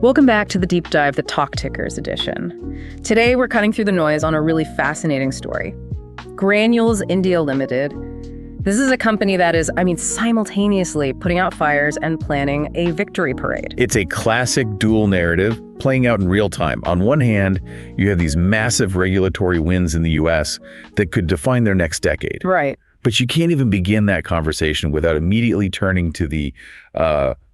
Welcome back to the Deep Dive, the Talk Tickers edition. Today, we're cutting through the noise on a really fascinating story. Granules India Limited. This is a company that is, simultaneously putting out fires and planning a victory parade. It's a classic dual narrative playing out in real time. On one hand, you have these massive regulatory wins in the US that could define their next decade. Right. But you can't even begin that conversation without immediately turning to the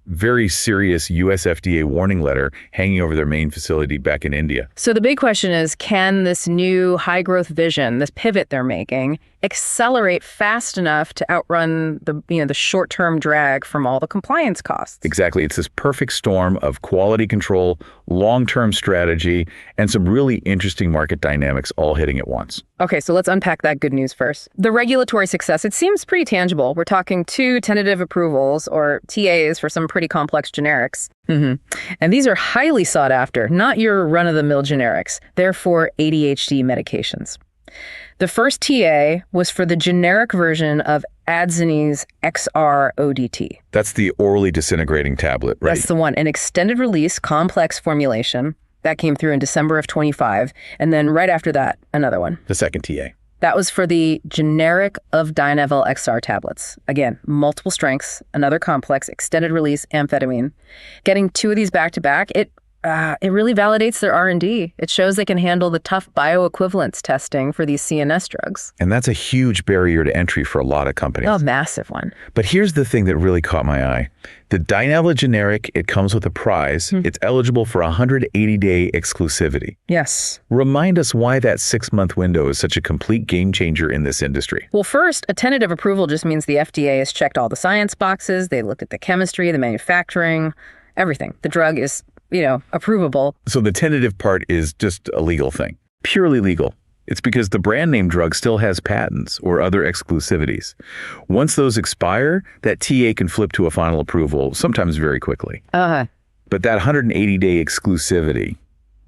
very serious US FDA warning letter hanging over their main facility back in India. So the big question is, can this new high-growth vision, this pivot they're making, accelerate fast enough to outrun the short-term drag from all the compliance costs? Exactly. It's this perfect storm of quality control, long-term strategy, and some really interesting market dynamics all hitting at once. Okay, so let's unpack that good news first. The regulatory success, it seems pretty tangible. We're talking 2 tentative approvals, or TAs, for some pretty complex generics. And these are highly sought after, not your run-of-the-mill generics. They're for ADHD medications. The first TA was for the generic version of Adzenys XR ODT. That's the orally disintegrating tablet, right? That's the one, an extended-release complex formulation. That came through in December of 25. And then right after that, another one. The second TA. That was for the generic of Dinevel XR tablets. Again, multiple strengths, another complex, extended-release amphetamine. Getting 2 of these back-to-back, it really validates their R&D. It shows they can handle the tough bioequivalence testing for these CNS drugs. And that's a huge barrier to entry for a lot of companies. Oh, massive one. But here's the thing that really caught my eye. The Dinevel generic, it comes with a prize. It's eligible for 180-day exclusivity. Yes. Remind us why that 6-month window is such a complete game changer in this industry. Well, first, a tentative approval just means the FDA has checked all the science boxes. They looked at the chemistry, the manufacturing, everything. The drug is approvable. So the tentative part is just a legal thing, purely legal. It's because the brand name drug still has patents or other exclusivities. Once those expire, that TA can flip to a final approval, sometimes very quickly. But that 180-day exclusivity,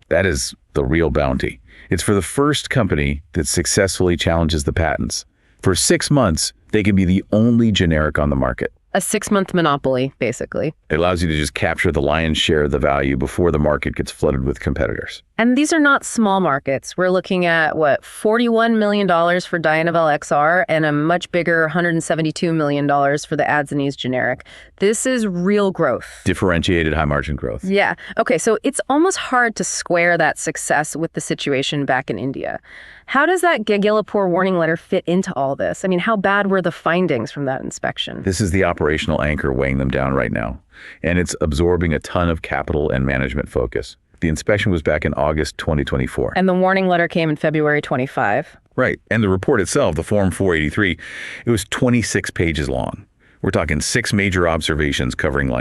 that is the real bounty. It's for the first company that successfully challenges the patents. For 6 months, they can be the only generic on the market. A 6-month monopoly, basically. It allows you to just capture the lion's share of the value before the market gets flooded with competitors. And these are not small markets. We're looking at, $41 million for Dinevel XR and a much bigger $172 million for the Adzenys generic. This is real growth. Differentiated high-margin growth. Yeah. Okay, so it's almost hard to square that success with the situation back in India. How does that Gagillapur warning letter fit into all this? How bad were the findings from that inspection? This is the operational anchor weighing them down right now, and it's absorbing a ton of capital and management focus. The inspection was back in August 2024. And the warning letter came in February 25. Right, and the report itself, the Form 483, it was 26 pages long. We're talking 6 major observations covering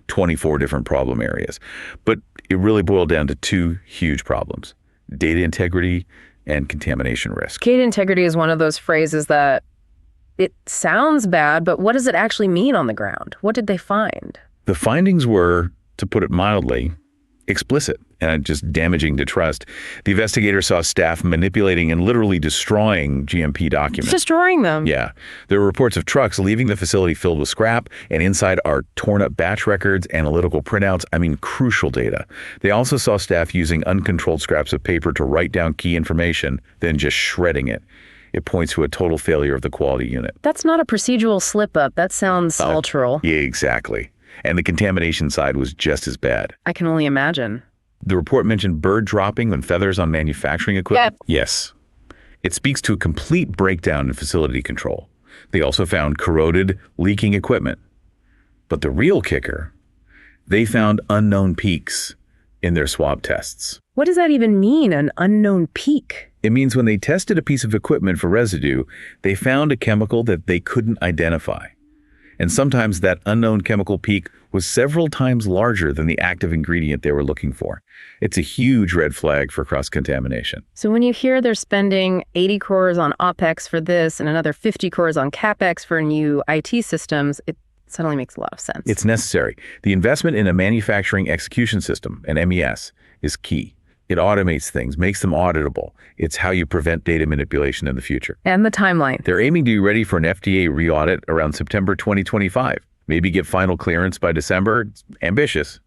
24 different problem areas. But it really boiled down to 2 huge problems: data integrity and contamination risk. Data integrity is one of those phrases that it sounds bad, but what does it actually mean on the ground? What did they find? The findings were, to put it mildly, explicit and just damaging to trust. The investigators saw staff manipulating and literally destroying GMP documents. Destroying them? Yeah. There were reports of trucks leaving the facility filled with scrap, and inside are torn up batch records, analytical printouts, crucial data. They also saw staff using uncontrolled scraps of paper to write down key information, then just shredding it. It points to a total failure of the quality unit. That's not a procedural slip-up. That sounds cultural. Yeah, exactly. And the contamination side was just as bad. I can only imagine. The report mentioned bird dropping and feathers on manufacturing equipment. Yep. Yes. It speaks to a complete breakdown in facility control. They also found corroded, leaking equipment. But the real kicker, they found unknown peaks in their swab tests. What does that even mean, an unknown peak? It means when they tested a piece of equipment for residue, they found a chemical that they couldn't identify. And sometimes that unknown chemical peak was several times larger than the active ingredient they were looking for. It's a huge red flag for cross-contamination. So when you hear they're spending 80 crores on OPEX for this and another 50 crores on CapEx for new IT systems, it suddenly makes a lot of sense. It's necessary. The investment in a manufacturing execution system, an MES, is key. It automates things, makes them auditable. It's how you prevent data manipulation in the future. And the timeline. They're aiming to be ready for an FDA re-audit around September 2025. Maybe get final clearance by December. It's ambitious,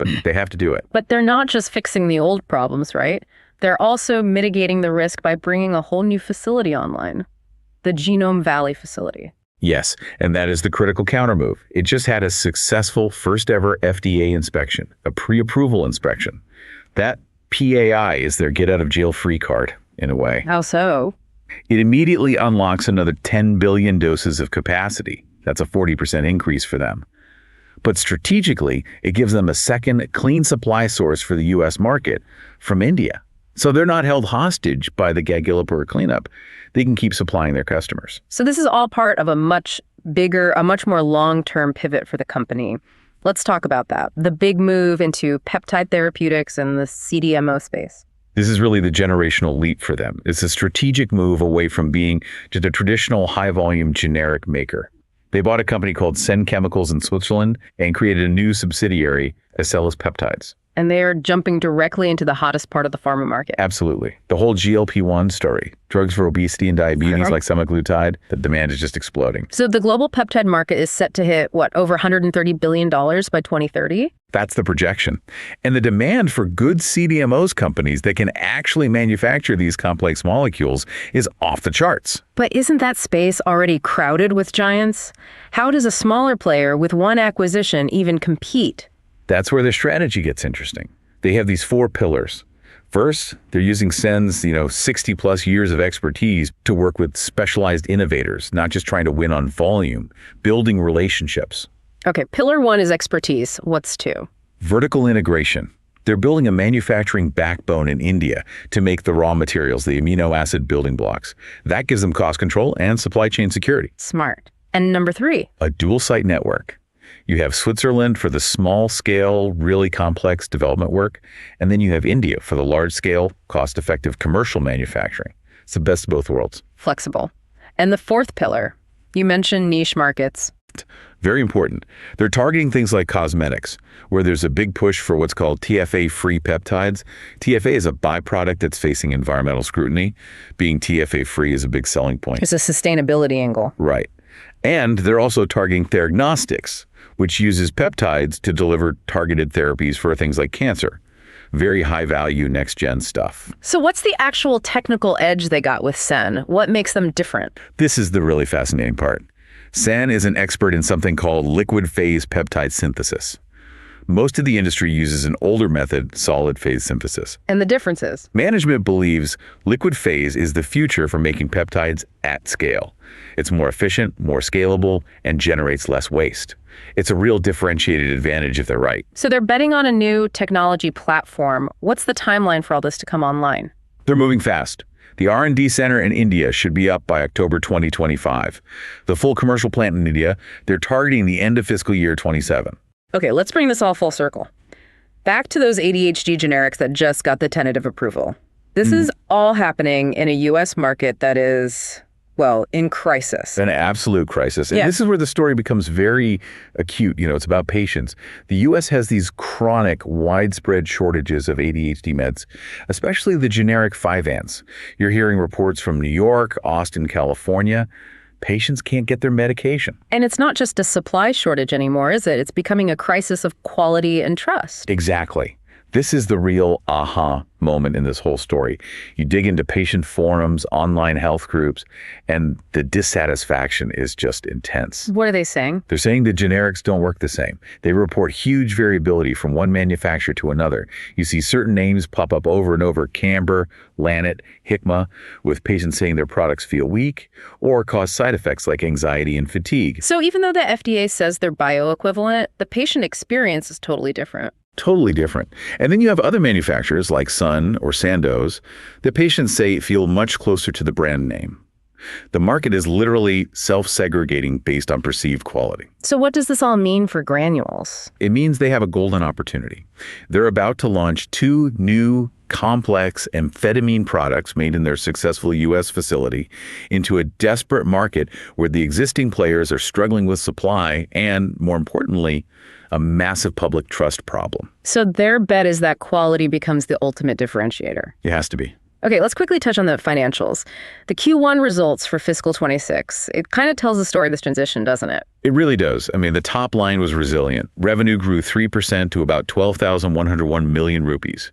but they have to do it. But they're not just fixing the old problems, right? They're also mitigating the risk by bringing a whole new facility online, the Genome Valley facility. Yes, and that is the critical countermove. It just had a successful first ever FDA inspection, a pre-approval inspection. That PAI is their get out of jail free card, in a way. How so? It immediately unlocks another 10 billion doses of capacity. That's a 40% increase for them. But strategically, it gives them a second clean supply source for the US market from India. So they're not held hostage by the Gagillapur cleanup. They can keep supplying their customers. So this is all part of a much bigger, a much more long-term pivot for the company. Let's talk about that. The big move into peptide therapeutics and the CDMO space. This is really the generational leap for them. It's a strategic move away from being just a traditional high-volume generic maker. They bought a company called Sen Chemicals in Switzerland and created a new subsidiary, Acellis Peptides. And they are jumping directly into the hottest part of the pharma market. Absolutely. The whole GLP-1 story, drugs for obesity and diabetes like semaglutide, the demand is just exploding. So the global peptide market is set to hit, over $130 billion by 2030? That's the projection. And the demand for good CDMOs companies that can actually manufacture these complex molecules is off the charts. But isn't that space already crowded with giants? How does a smaller player with one acquisition even compete? That's where their strategy gets interesting. They have these 4 pillars. First, they're using Sen's, 60 plus years of expertise to work with specialized innovators, not just trying to win on volume, building relationships. Okay, pillar 1 is expertise. What's 2? Vertical integration. They're building a manufacturing backbone in India to make the raw materials, the amino acid building blocks. That gives them cost control and supply chain security. Smart. And number 3? A dual site network. You have Switzerland for the small-scale, really complex development work, and then you have India for the large-scale, cost-effective commercial manufacturing. It's the best of both worlds. Flexible. And the 4th pillar, you mentioned niche markets. Very important. They're targeting things like cosmetics, where there's a big push for what's called TFA-free peptides. TFA is a byproduct that's facing environmental scrutiny. Being TFA-free is a big selling point. It's a sustainability angle. Right. And they're also targeting theragnostics, which uses peptides to deliver targeted therapies for things like cancer. Very high-value, next-gen stuff. So what's the actual technical edge they got with Sen? What makes them different? This is the really fascinating part. Sen is an expert in something called liquid-phase peptide synthesis. Most of the industry uses an older method, solid-phase synthesis. And the difference is? Management believes liquid phase is the future for making peptides at scale. It's more efficient, more scalable, and generates less waste. It's a real differentiated advantage if they're right. So they're betting on a new technology platform. What's the timeline for all this to come online? They're moving fast. The R&D center in India should be up by October 2025. The full commercial plant in India, they're targeting the end of fiscal year 27. Okay, let's bring this all full circle. Back to those ADHD generics that just got the tentative approval. This is all happening in a U.S. market that is, in crisis. An absolute crisis. And this is where the story becomes very acute. It's about patients. The U.S. has these chronic, widespread shortages of ADHD meds, especially the generic 5-ants. You're hearing reports from New York, Austin, California. Patients can't get their medication. And it's not just a supply shortage anymore, is it? It's becoming a crisis of quality and trust. Exactly. This is the real aha moment in this whole story. You dig into patient forums, online health groups, and the dissatisfaction is just intense. What are they saying? They're saying the generics don't work the same. They report huge variability from one manufacturer to another. You see certain names pop up over and over, Camber, Lanet, Hikma, with patients saying their products feel weak or cause side effects like anxiety and fatigue. So even though the FDA says they're bioequivalent, the patient experience is totally different. Totally different. And then you have other manufacturers like Sun or Sandoz that patients say feel much closer to the brand name. The market is literally self-segregating based on perceived quality. So what does this all mean for Granules? It means they have a golden opportunity. They're about to launch 2 new complex amphetamine products made in their successful U.S. facility into a desperate market where the existing players are struggling with supply and, more importantly, a massive public trust problem. So their bet is that quality becomes the ultimate differentiator. It has to be. Okay, let's quickly touch on the financials. The Q1 results for fiscal 26. It kind of tells the story of this transition, doesn't it? It really does. I mean, the top line was resilient. Revenue grew 3% to about 12,101 million rupees.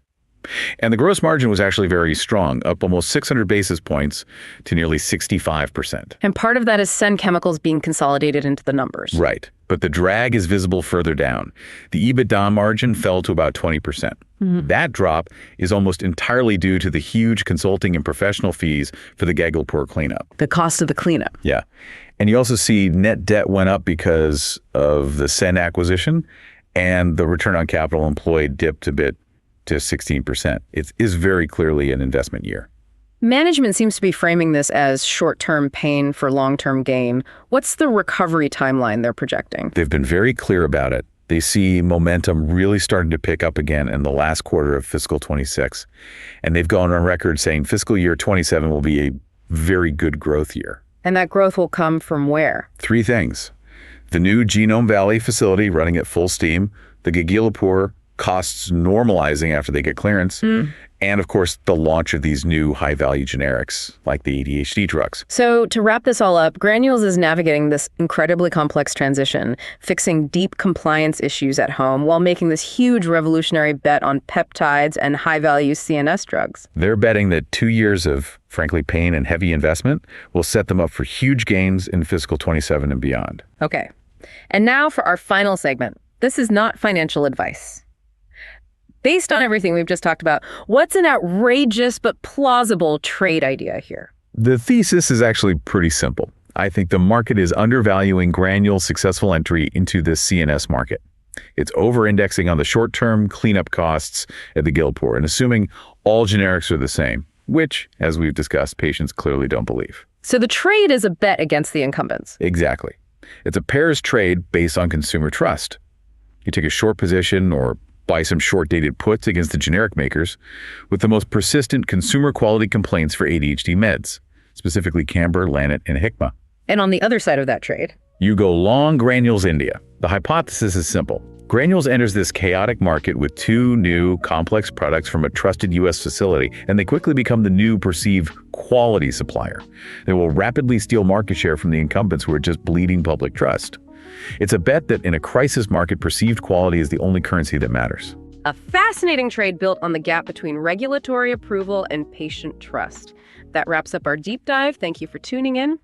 And the gross margin was actually very strong, up almost 600 basis points to nearly 65%. And part of that is Sen Chemicals being consolidated into the numbers. Right. But the drag is visible further down. The EBITDA margin fell to about 20%. That drop is almost entirely due to the huge consulting and professional fees for the Gagillapur cleanup. The cost of the cleanup. Yeah. And you also see net debt went up because of the Sen acquisition, and the return on capital employed dipped a bit to 16%. It is very clearly an investment year. Management seems to be framing this as short-term pain for long-term gain. What's the recovery timeline they're projecting? They've been very clear about it. They see momentum really starting to pick up again in the last quarter of fiscal 26. And they've gone on record saying fiscal year 27 will be a very good growth year. And that growth will come from where? 3 things. The new Genome Valley facility running at full steam, the Gagillapur costs normalizing after they get clearance, and of course, the launch of these new high-value generics like the ADHD drugs. So to wrap this all up, Granules is navigating this incredibly complex transition, fixing deep compliance issues at home while making this huge revolutionary bet on peptides and high-value CNS drugs. They're betting that 2 years of, frankly, pain and heavy investment will set them up for huge gains in fiscal 27 and beyond. Okay. And now for our final segment. This is not financial advice. Based on everything we've just talked about, what's an outrageous but plausible trade idea here? The thesis is actually pretty simple. I think the market is undervaluing Granules' successful entry into this CNS market. It's over-indexing on the short-term cleanup costs at the Gagillapur and assuming all generics are the same, which, as we've discussed, patients clearly don't believe. So the trade is a bet against the incumbents. Exactly. It's a pairs trade based on consumer trust. You take a short position or buy some short-dated puts against the generic makers with the most persistent consumer quality complaints for ADHD meds, specifically Camber, Lannett, and Hikma. And on the other side of that trade, you go long Granules India. The hypothesis is simple. Granules enters this chaotic market with 2 new complex products from a trusted U.S. facility, and they quickly become the new perceived quality supplier. They will rapidly steal market share from the incumbents who are just bleeding public trust. It's a bet that in a crisis market, perceived quality is the only currency that matters. A fascinating trade built on the gap between regulatory approval and patient trust. That wraps up our deep dive. Thank you for tuning in.